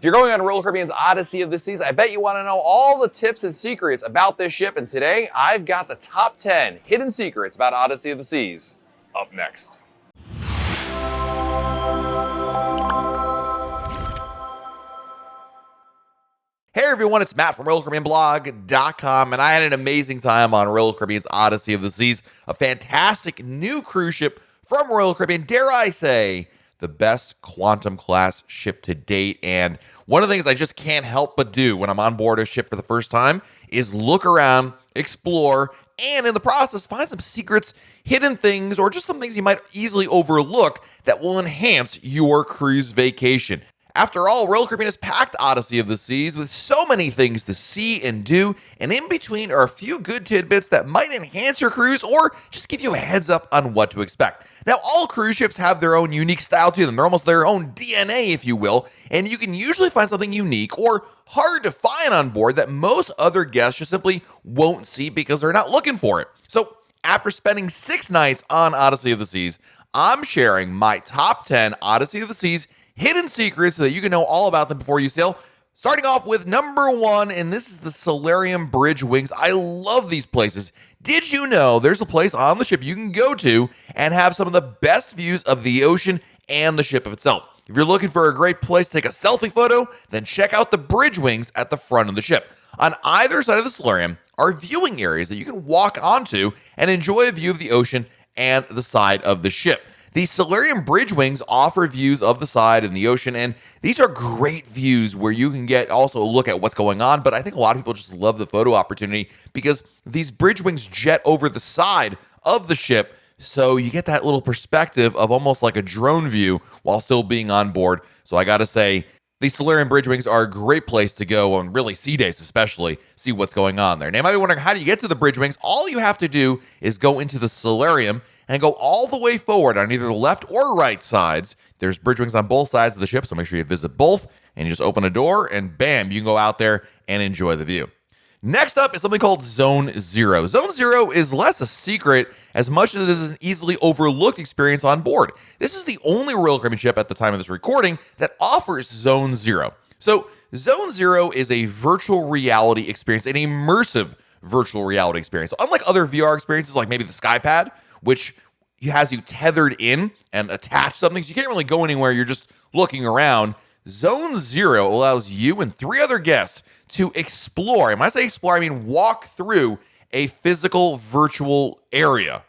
If you're going on Royal Caribbean's Odyssey of the Seas, I bet you want to know all the tips and secrets about this ship, and today I've got the top 10 hidden secrets about Odyssey of the Seas up next. Hey everyone, it's Matt from RoyalCaribbeanBlog.com, and I had an amazing time on Royal Caribbean's Odyssey of the Seas, a fantastic new cruise ship from Royal Caribbean, dare I say, the best quantum class ship to date. And one of the things I just can't help but do when I'm on board a ship for the first time is look around, explore, and in the process find some secrets, hidden things, or just some things you might easily overlook that will enhance your cruise vacation. After all, Royal Caribbean has packed Odyssey of the Seas with so many things to see and do, and in between are a few good tidbits that might enhance your cruise or just give you a heads up on what to expect. Now, all cruise ships have their own unique style to them. They're almost their own DNA, if you will, and you can usually find something unique or hard to find on board that most other guests just simply won't see because they're not looking for it. So, after spending 6 nights on Odyssey of the Seas, I'm sharing my top 10 Odyssey of the Seas hidden secrets so that you can know all about them before you sail. Starting off with number 1, and this is the Solarium Bridge Wings. I love these places. Did you know there's a place on the ship you can go to and have some of the best views of the ocean and the ship itself? If you're looking for a great place to take a selfie photo, then check out the bridge wings at the front of the ship. On either side of the Solarium are viewing areas that you can walk onto and enjoy a view of the ocean and the side of the ship. The Solarium Bridge Wings offer views of the side and the ocean, and these are great views where you can get also a look at what's going on, but I think a lot of people just love the photo opportunity because these bridge wings jet over the side of the ship, so you get that little perspective of almost like a drone view while still being on board. So I gotta say, these Solarium Bridge Wings are a great place to go on really sea days, especially see what's going on there. Now, you might be wondering, how do you get to the Bridge Wings? All you have to do is go into the Solarium and go all the way forward on either the left or right sides. There's bridge wings on both sides of the ship, so make sure you visit both, and you just open a door, and bam, you can go out there and enjoy the view. Next up is something called Zone Zero. Zone Zero is less a secret as much as it is an easily overlooked experience on board. This is the only Royal Caribbean ship at the time of this recording that offers Zone Zero. So Zone Zero is a virtual reality experience, an immersive virtual reality experience. Unlike other VR experiences like maybe the Skypad, which has you tethered in and attached something, so you can't really go anywhere, you're just looking around. Zone Zero allows you and 3 other guests to explore, and when I say explore, I mean walk through a physical virtual area.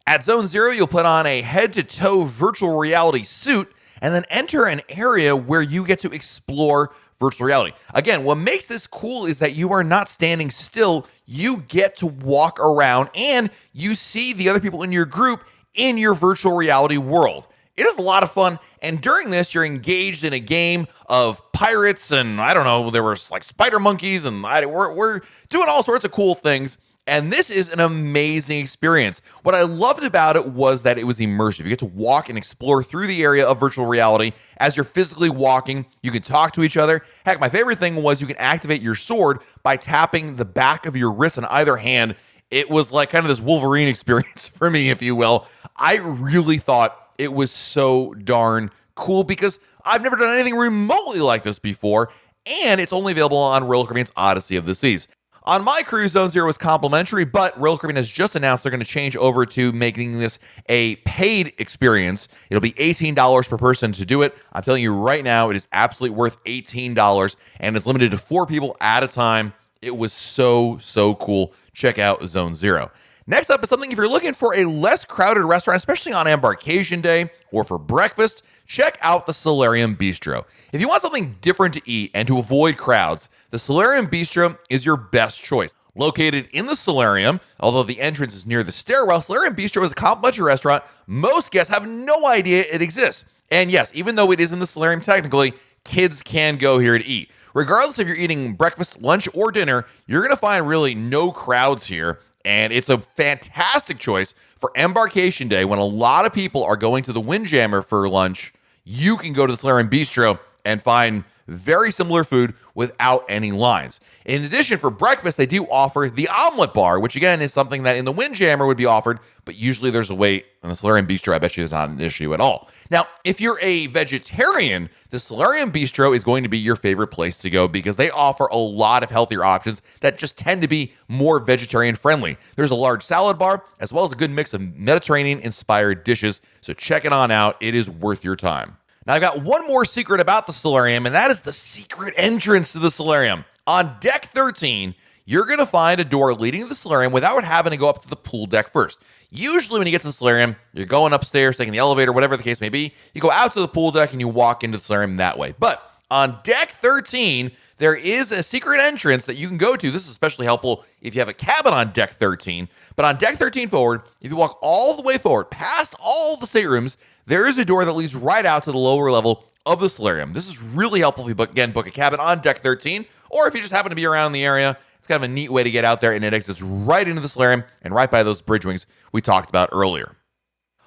At Zone Zero, you'll put on a head-to-toe virtual reality suit and then enter an area where you get to explore virtual reality. Again, what makes this cool is that you are not standing still. You get to walk around and you see the other people in your group in your virtual reality world. It is a lot of fun, and during this, you're engaged in a game of pirates, and I don't know, there was like spider monkeys, and we're doing all sorts of cool things, and this is an amazing experience. What I loved about it was that it was immersive. You get to walk and explore through the area of virtual reality as you're physically walking. You can talk to each other. Heck, my favorite thing was you can activate your sword by tapping the back of your wrist on either hand. It was like kind of this Wolverine experience for me, if you will. I really thought it was so darn cool because I've never done anything remotely like this before, and it's only available on Royal Caribbean's Odyssey of the Seas. On my cruise, Zone Zero was complimentary, but Royal Caribbean has just announced they're going to change over to making this a paid experience. It'll be $18 per person to do it. I'm telling you right now, it is absolutely worth $18, and it's limited to 4 people at a time. It was so cool. Check out Zone Zero. Next up is something if you're looking for a less crowded restaurant, especially on embarkation day or for breakfast, check out the Solarium Bistro. If you want something different to eat and to avoid crowds, the Solarium Bistro is your best choice. Located in the Solarium, although the entrance is near the stairwell, Solarium Bistro is a complimentary restaurant. Most guests have no idea it exists. And yes, even though it is in the Solarium technically, kids can go here to eat. Regardless if you're eating breakfast, lunch, or dinner, you're going to find really no crowds here. And it's a fantastic choice for embarkation day when a lot of people are going to the Windjammer for lunch. You can go to the Solarium Bistro and find very similar food without any lines. In addition, for breakfast, they do offer the omelet bar, which again is something that in the Windjammer would be offered, but usually there's a wait. In the Solarium Bistro, I bet you is not an issue at all. Now, if you're a vegetarian, the Solarium Bistro is going to be your favorite place to go because they offer a lot of healthier options that just tend to be more vegetarian friendly. There's a large salad bar as well as a good mix of Mediterranean-inspired dishes, so check it on out. It is worth your time. Now, I've got one more secret about the Solarium, and that is the secret entrance to the Solarium. On deck 13, you're going to find a door leading to the Solarium without having to go up to the pool deck first. Usually when you get to the Solarium, you're going upstairs, taking the elevator, whatever the case may be. You go out to the pool deck and you walk into the Solarium that way. But on deck 13, there is a secret entrance that you can go to. This is especially helpful if you have a cabin on deck 13. But on deck 13 forward, if you walk all the way forward, past all the staterooms, there is a door that leads right out to the lower level of the Solarium. This is really helpful if you, book a cabin on deck 13, or if you just happen to be around the area. It's kind of a neat way to get out there, and it exits right into the Solarium and right by those bridge wings we talked about earlier.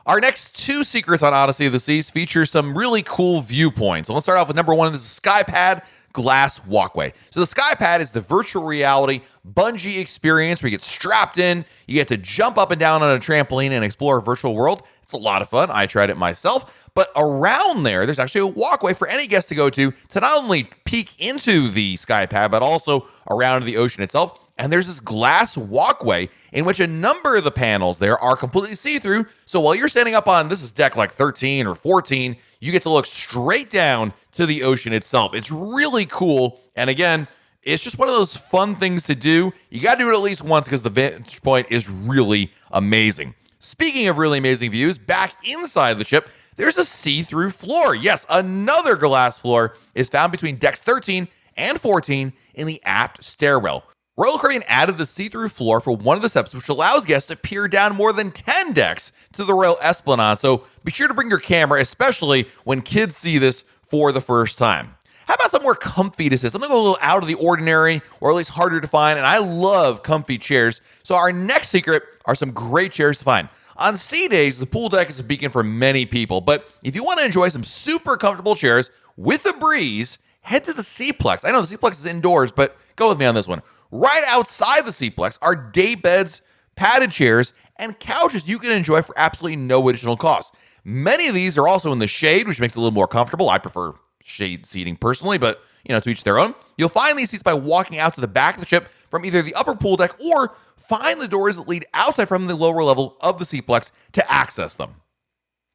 Our next two secrets on Odyssey of the Seas feature some really cool viewpoints. So let's start off with number one. This is Skypad glass walkway. So the Skypad is the virtual reality bungee experience where you get strapped in, you get to jump up and down on a trampoline and explore a virtual world. It's a lot of fun. I tried it myself. But around there's actually a walkway for any guest to go to not only peek into the Skypad, but also around the ocean itself. And there's this glass walkway in which a number of the panels there are completely see-through. So while you're standing up on, this is deck like 13 or 14, you get to look straight down to the ocean itself. It's really cool. And again, it's just one of those fun things to do. You got to do it at least once because the vantage point is really amazing. Speaking of really amazing views, back inside the ship, there's a see-through floor. Yes, another glass floor is found between decks 13 and 14 in the aft stairwell. Royal Caribbean added the see-through floor for one of the steps, which allows guests to peer down more than 10 decks to the Royal Esplanade. So be sure to bring your camera, especially when kids see this for the first time. How about somewhere comfy to sit? Something a little out of the ordinary, or at least harder to find. And I love comfy chairs. So our next secret are some great chairs to find. On sea days, the pool deck is a beacon for many people. But if you want to enjoy some super comfortable chairs with a breeze, head to the Seaplex. I know the Seaplex is indoors, but go with me on this one. Right outside the Seaplex are day beds, padded chairs, and couches you can enjoy for absolutely no additional cost. Many of these are also in the shade, which makes it a little more comfortable. I prefer shade seating personally, but to each their own. You'll find these seats by walking out to the back of the ship from either the upper pool deck or find the doors that lead outside from the lower level of the Seaplex to access them.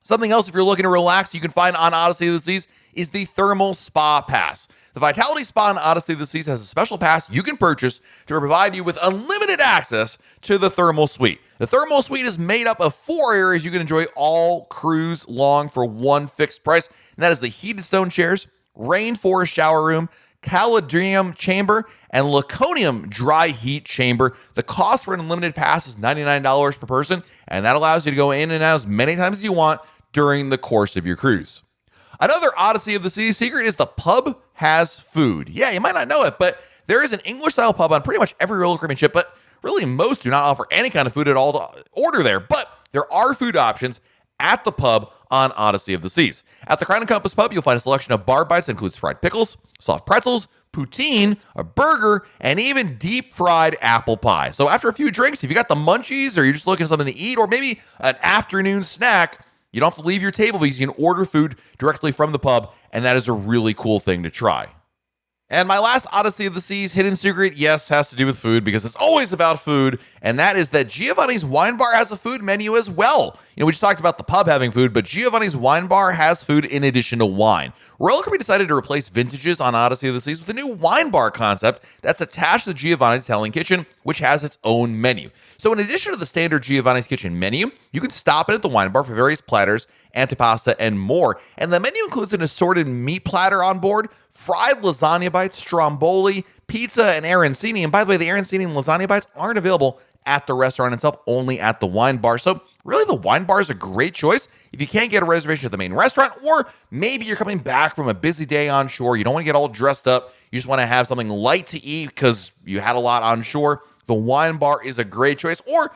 Something else, if you're looking to relax, you can find on Odyssey of the Seas is the Thermal Spa Pass. The Vitality Spa on Odyssey of the Seas has a special pass you can purchase to provide you with unlimited access to the Thermal Suite. The Thermal Suite is made up of 4 areas you can enjoy all cruise long for one fixed price, and that is the heated stone chairs, rainforest shower room, Calidrium chamber, and Laconium dry heat chamber. The cost for an unlimited pass is $99 per person, and that allows you to go in and out as many times as you want during the course of your cruise. Another Odyssey of the Seas secret is the pub has food. Yeah, you might not know it, but there is an English-style pub on pretty much every Royal Caribbean ship, but really most do not offer any kind of food at all to order there. But there are food options at the pub on Odyssey of the Seas. At the Crown and Compass pub, you'll find a selection of bar bites that includes fried pickles, soft pretzels, poutine, a burger, and even deep-fried apple pie. So after a few drinks, if you got the munchies or you're just looking for something to eat or maybe an afternoon snack, you don't have to leave your table because you can order food directly from the pub, and that is a really cool thing to try. And my last Odyssey of the Seas hidden secret, yes, has to do with food because it's always about food, and that is that Giovanni's Wine Bar has a food menu as well. We just talked about the pub having food, but Giovanni's Wine Bar has food in addition to wine. Royal Caribbean decided to replace vintages on Odyssey of the Seas with a new wine bar concept that's attached to Giovanni's Italian Kitchen, which has its own menu. So in addition to the standard Giovanni's Kitchen menu, you can stop in at the wine bar for various platters, antipasta, and more. And the menu includes an assorted meat platter on board, fried lasagna bites, stromboli, pizza, and arancini. And by the way, the arancini and lasagna bites aren't available at the restaurant itself, only at the wine bar. So really, the wine bar is a great choice if you can't get a reservation at the main restaurant, or maybe you're coming back from a busy day on shore. You don't want to get all dressed up. You just want to have something light to eat because you had a lot on shore. The wine bar is a great choice. Or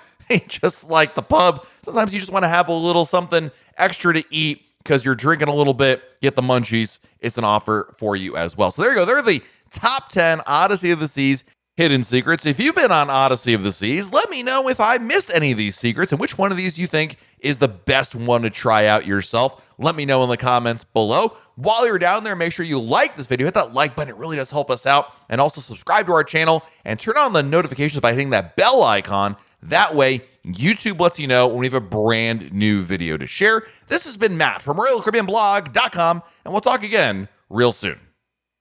just like the pub, sometimes you just want to have a little something extra to eat because you're drinking a little bit, get the munchies. It's an offer for you as well. So there you go. There are the top 10 Odyssey of the Seas hidden secrets. If you've been on Odyssey of the Seas, let me know if I missed any of these secrets and which one of these you think is the best one to try out yourself. Let me know in the comments below. While you're down there, make sure you like this video. Hit that like button. It really does help us out. And also subscribe to our channel and turn on the notifications by hitting that bell icon. That way, YouTube lets you know when we have a brand new video to share. This has been Matt from RoyalCaribbeanBlog.com, and we'll talk again real soon.